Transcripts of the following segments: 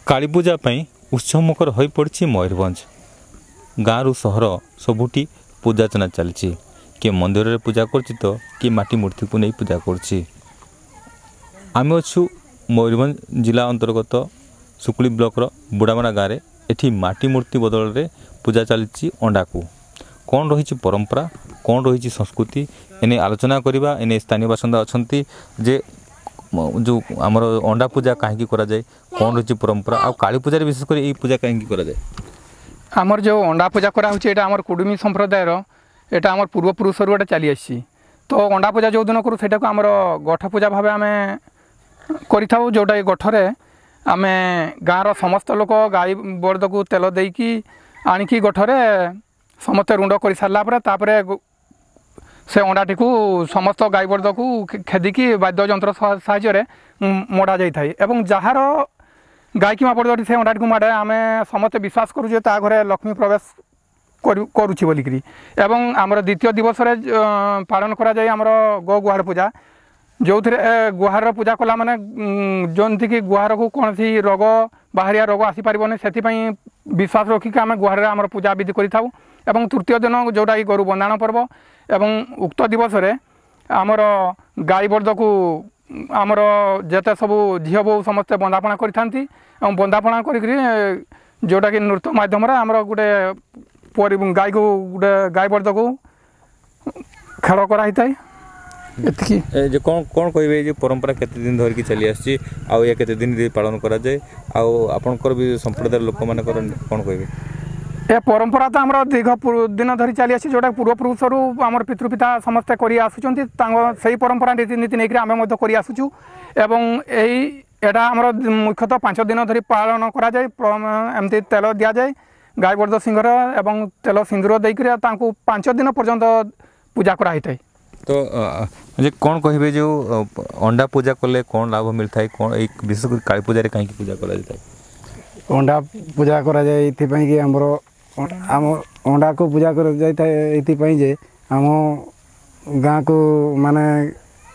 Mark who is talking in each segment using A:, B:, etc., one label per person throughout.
A: कालीपूजा उत्सवमुखर हो पड़ी मयूरभंज गाँव सहर सबुठी पूजार्चना चलती किए मंदिर में पूजा कर तो किए माटी मूर्ति को नहीं पूजा करें अच्छु मयूरभंज जिला अंतर्गत सुकुली ब्लॉक बुढ़ामरा गाँव में एठी माटी मूर्ति बदल में पूजा चलती अंडा को कौन रही परंपरा कौन रही संस्कृति एने आलोचना करवा एने स्थानीय बासिंदा अच्छा जे जो आमर अंडा पूजा कहीं करा जाए कौन रही परंपरा आ काली पूजा विशेषकर यही पूजा कहीं करा जाए
B: आमर जो अंडा पूजा कराऊँ आमर कुडुमी संप्रदायर एटा आमर पूर्वपुरुष गोटे चली आसी तो अंडा पूजा जो दिन करूँ सेटा को आमर गठ पूजा भाव आम कर जोटा गठरे आम गाँव समस्त लोक गाई बलद को तेल देकी आणिकी गठरे समस्ते रुंड कर सारापर से अंडाटी को समस्त गाई बलद को खेदिकी वाद्य जंत्र साहाय्य मड़ा जाए एवं जार गाय कि बलदी से अंडाटी को माड़े आम समस्ते विश्वास करुचे ता घरे लक्ष्मी प्रवेश करुच्ची बोलिकी एवं आमर द्वितीय दिवस पालन करा जाए आमर गो गुहार पूजा जो थे गुहार पूजा कला माने जमती कि गुहार को कौन सी रोग बाहरिया रोग आसीपारनी से विश्वास रखिक आम गुहार आमर पूजा विधि करूँ एवं तृतीय दिन जोटा कि गोरु बंदाण पर्व एवं उक्त दिवस आमर गाई बलद को आमर जेते सबू झील बो समस्ते बंदापणा करी बंदापणा जोटा कि नृत्य मध्यम आमर गोटे गाई को गोटे गाई बलद को खेल कराई
A: जे कौन कौन कहे जे परंपरा केते दिन धरिकी चली आसी आ या केते दिन पालन करा जाए आपनकर भी संप्रदाय लोक मान कौन कहे
B: ए परंपरा तो आमर दीर्घ दिन धरी चली आसी जोटा पूर्वपुरुष आमर पितृपिता समस्ते करी आसुचंती सही परंपरा रीतिनीति नहीं आम करी आसुचु एवं एटा आमर मुख्यतः 5 दिन धरी पालन करा जाए एमती तेल दि जाए गाय बलद सिंगर एवं तेल सिंदूर देकर 5 दिन पर्यंत पूजा कराई थाए
A: तो जे कौन कहे जो अंडा पूजा कले कौन लाभ मिलता है कौन एक विशेष काली पूजा रे कहीं पूजा करा जाता है
C: अंडा पूजा करा जाए इथिपाई कि हमरो आम अंडा को पूजा कर जाता है इथिपाई जे आम गाँ को माने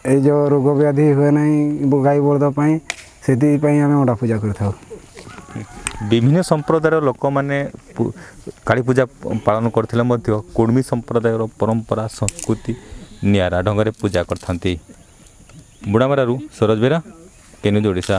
C: ए जो रोग व्याधि हुए नहीं गाई बलद पाई सेति आम अंडा पूजा करथाउ
A: विभिन्न संप्रदायर लोक मैंने काली पूजा पालन करथिले मध्य कुर्मी संप्रदायर परंपरा संस्कृति नियारा ढंग से पूजा करथांती बुढ़ामरारू सरोज बेरा केन्यूज ओडिशा।